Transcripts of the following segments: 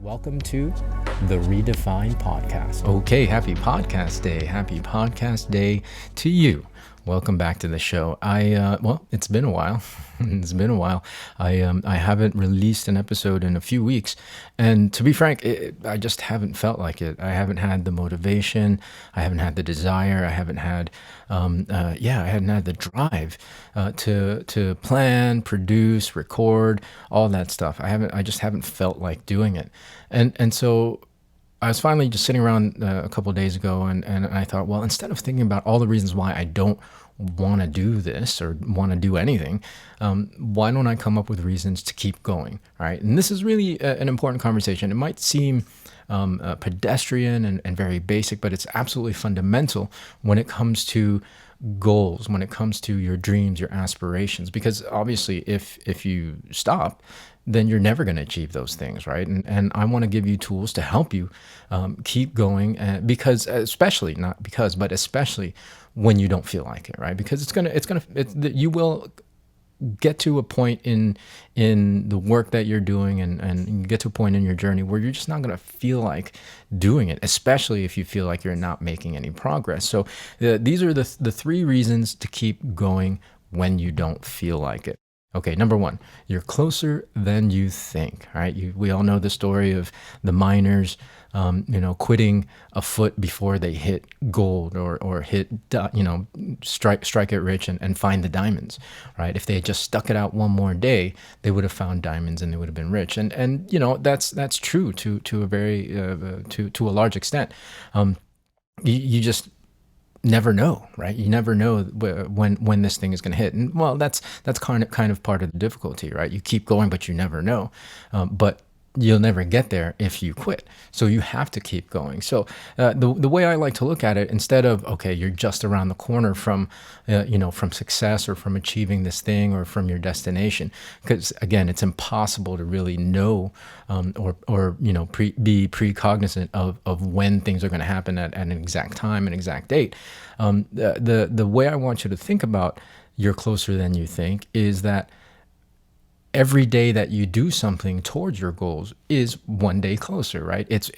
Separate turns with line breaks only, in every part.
Welcome to the Redefine podcast.
Okay, happy podcast day. Happy podcast day to you. Welcome back to the show. It's been a while. It's been a while. I haven't released an episode in a few weeks, and to be frank, I just haven't felt like it. I haven't had the motivation. I haven't had the desire. I haven't had, I hadn't had the drive to plan, produce, record, all that stuff. I just haven't felt like doing it, and so. I was finally just sitting around a couple of days ago, and I thought, well, instead of thinking about all the reasons why I don't want to do this or want to do anything, why don't I come up with reasons to keep going, right? And this is really an important conversation. It might seem pedestrian and very basic, but it's absolutely fundamental when it comes to goals, when it comes to your dreams, your aspirations, because obviously if you stop, then you're never going to achieve those things, right? And I want to give you tools to help you keep going, especially when you don't feel like it, right? Because you will get to a point in the work that you're doing, and you get to a point in your journey where you're just not going to feel like doing it, especially if you feel like you're not making any progress. So these are the three reasons to keep going when you don't feel like it. Okay, number one, you're closer than you think, right? We all know the story of the miners, quitting a foot before they hit gold or hit, strike it rich and find the diamonds, right? If they had just stuck it out one more day, they would have found diamonds and they would have been rich. And that's true to a very to a large extent. You just never know, right? You never know when this thing is going to hit, and well, that's kind of part of the difficulty, right? You keep going, but you never know. But you'll never get there if you quit. So you have to keep going. So the way I like to look at it, instead of, okay, you're just around the corner from success or from achieving this thing or from your destination, because again, it's impossible to really know be precognizant of when things are going to happen at an exact time, an exact date. The way I want you to think about you're closer than you think is that every day that you do something towards your goals is one day closer, right? It's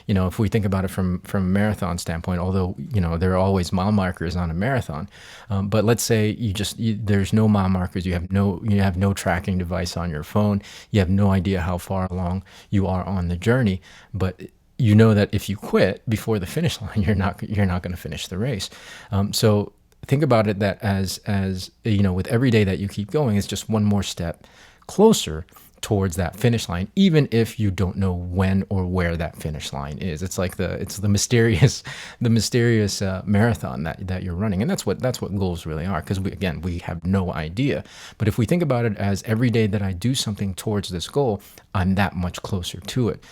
if we think about it from a marathon standpoint, although there are always mile markers on a marathon, but let's say there's no mile markers, you have no tracking device on your phone, you have no idea how far along you are on the journey, but you know that if you quit before the finish line, you're not going to finish the race. So think about it that as with every day that you keep going, it's just one more step closer towards that finish line, even if you don't know when or where that finish line is. It's like the mysterious marathon that you're running, and that's what goals really are. Because we have no idea. But if we think about it as every day that I do something towards this goal, I'm that much closer to it,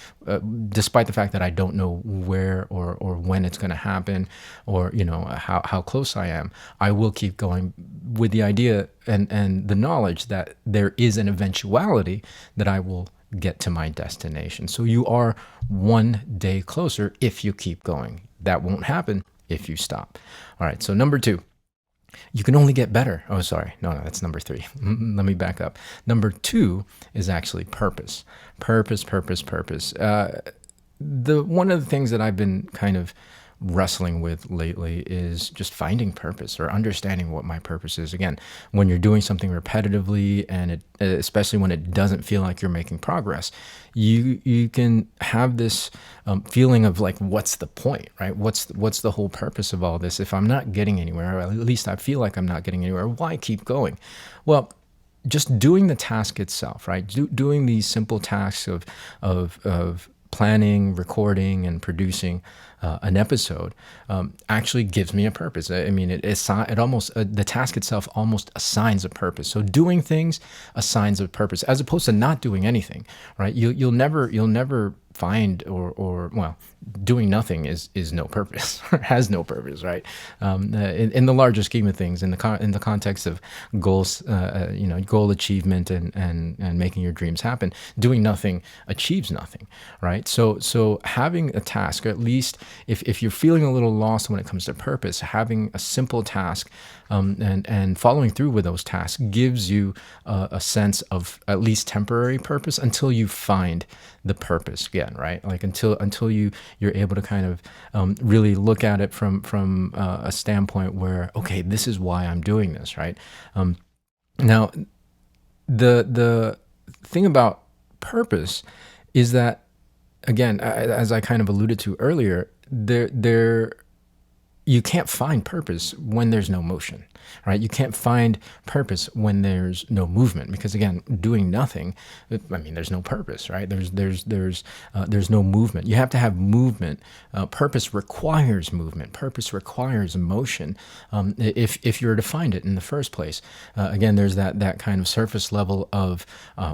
despite the fact that I don't know where or when it's going to happen, or how close I am. I will keep going with the idea and the knowledge that there is an eventuality that I will get to my destination. So you are one day closer if you keep going. That won't happen if you stop. All right, so number two, you can only get better. Oh, sorry. No, that's number three. Let me back up. Number two is actually purpose. Purpose. One of the things that I've been kind of wrestling with lately is just finding purpose or understanding what my purpose is. Again, when you're doing something repetitively, and especially when it doesn't feel like you're making progress, you can have this feeling of like, what's the point, right? What's the whole purpose of all this if I'm not getting anywhere, or at least I feel like I'm not getting anywhere? Why keep going? Well, just doing the task itself, right? Doing these simple tasks of planning, recording, and producing an episode actually gives me a purpose. I mean, it almost the task itself almost assigns a purpose. So doing things assigns a purpose, as opposed to not doing anything, right? You'll never find or doing nothing is no purpose or has no purpose, right? In the larger scheme of things, in the context of goals, goal achievement and making your dreams happen, doing nothing achieves nothing, right? So having a task, or at least if you're feeling a little lost when it comes to purpose, having a simple task and following through with those tasks gives you a sense of at least temporary purpose until you find the purpose again, right? Like until you're able to kind of really look at it from a standpoint where, okay, this is why I'm doing this, right? Now, the thing about purpose is that, again, as I kind of alluded to earlier, there you can't find purpose when there's no motion, right? You can't find purpose when there's no movement, because again, doing nothing, I mean, there's no purpose, right? There's no movement. You have to have movement. Purpose requires movement. Purpose requires motion. If you're to find it in the first place, again, there's that kind of surface level of,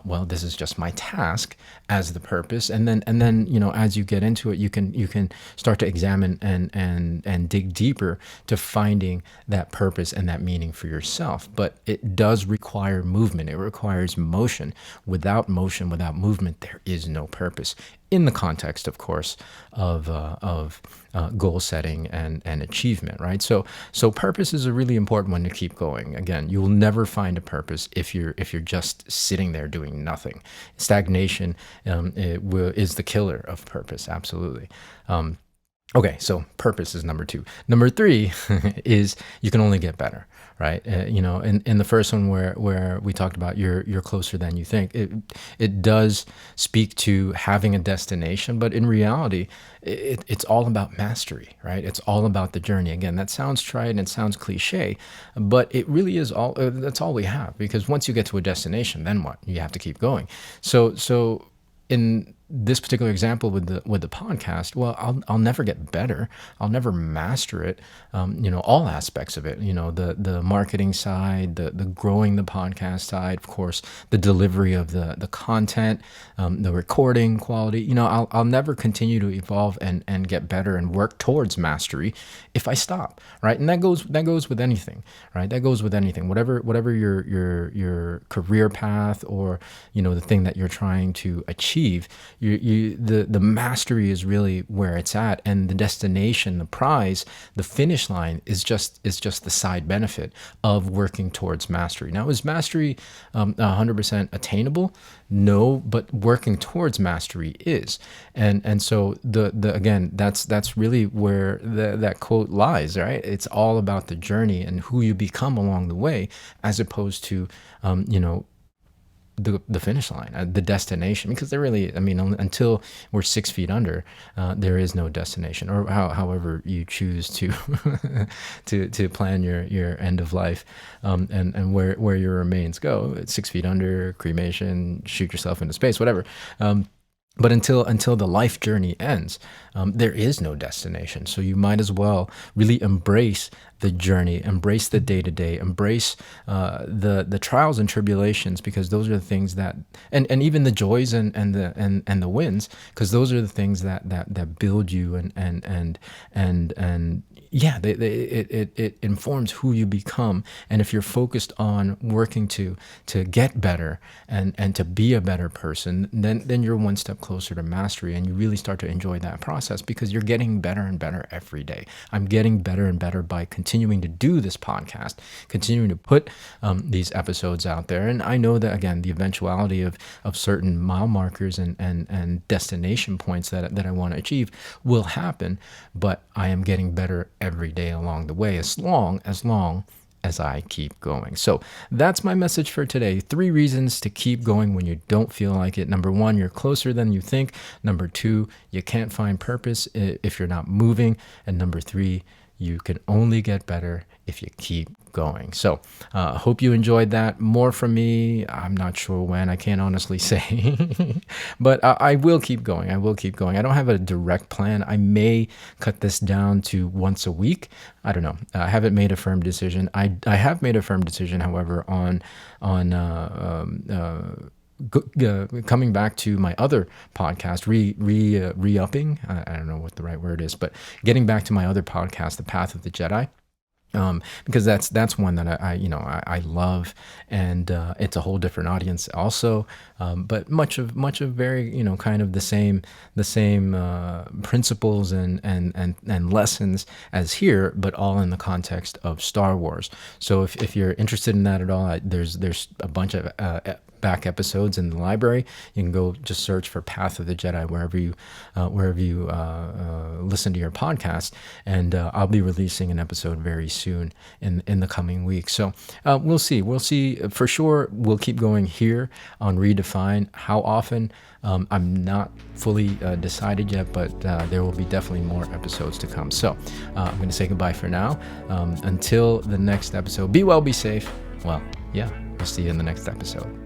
well, this is just my task as the purpose, and then as you get into it, you can start to examine and dig deeper to finding that purpose and that meaning for yourself. But it does require movement. It requires motion. Without motion, without movement, there is no purpose. In the context, of course, of goal setting and achievement, right? So purpose is a really important one to keep going. Again, you will never find a purpose if you're just sitting there doing nothing. Stagnation is the killer of purpose. Absolutely. Okay, so purpose is number 2. Number 3 is you can only get better, right? In the first one where we talked about you're closer than you think, it does speak to having a destination, but in reality, it's all about mastery, right? It's all about the journey. Again, that sounds trite and it sounds cliche, but it really is all. That's all we have, because once you get to a destination, then what? You have to keep going. So in this particular example with the podcast, well, I'll never get better. I'll never master it. All aspects of it. The marketing side, the growing the podcast side, of course, the delivery of the content, the recording quality. I'll never continue to evolve and get better and work towards mastery if I stop, right? And that goes with anything, right? That goes with anything. Whatever your career path or the thing that you're trying to achieve. The mastery is really where it's at, and the destination, the prize, the finish line is just the side benefit of working towards mastery. Now, is mastery 100% attainable? No, but working towards mastery is, and so the again, that's really where that quote lies, right? It's all about the journey and who you become along the way, as opposed to the finish line, the destination, because there really, until we're 6 feet under, there is no destination, or however you choose to to plan your end of life, and where your remains go. It's 6 feet under, cremation, shoot yourself into space, whatever. But until the life journey ends, there is no destination. So you might as well really embrace the journey, embrace the day-to-day, embrace the trials and tribulations, because those are the things that, and even the joys and the wins, because those are the things that build you and yeah, it informs who you become. And if you're focused on working to get better and to be a better person, then you're one step closer to mastery, and you really start to enjoy that process, because you're getting better and better every day. I'm getting better and better by continuing to do this podcast, continuing to put these episodes out there. And I know that, again, the eventuality of certain mile markers and destination points that I want to achieve will happen, but I am getting better every day along the way, as long as I keep going. So that's my message for today. 3 reasons to keep going when you don't feel like it. Number 1, you're closer than you think. Number 2, you can't find purpose if you're not moving. And number 3, you can only get better if you keep going. So hope you enjoyed that. More from me, I'm not sure when. I can't honestly say. But I will keep going. I don't have a direct plan. I may cut this down to once a week. I don't know. I haven't made a firm decision. I have made a firm decision, however, on coming back to my other podcast, re-upping. I don't know what the right word is, but getting back to my other podcast, The Path of the Jedi. because that's one that I love, and it's a whole different audience also, but much of very kind of the same principles and lessons as here, but all in the context of Star Wars. So if you're interested in that at all, there's a bunch of back episodes in the library. You can go just search for Path of the Jedi wherever you listen to your podcast, and I'll be releasing an episode very soon in the coming weeks. So we'll see for sure. We'll keep going here on Redefine. How often, I'm not fully decided yet, but there will be definitely more episodes to come. So I'm going to say goodbye for now. Until the next episode, be well, be safe. Well, yeah, we'll see you in the next episode.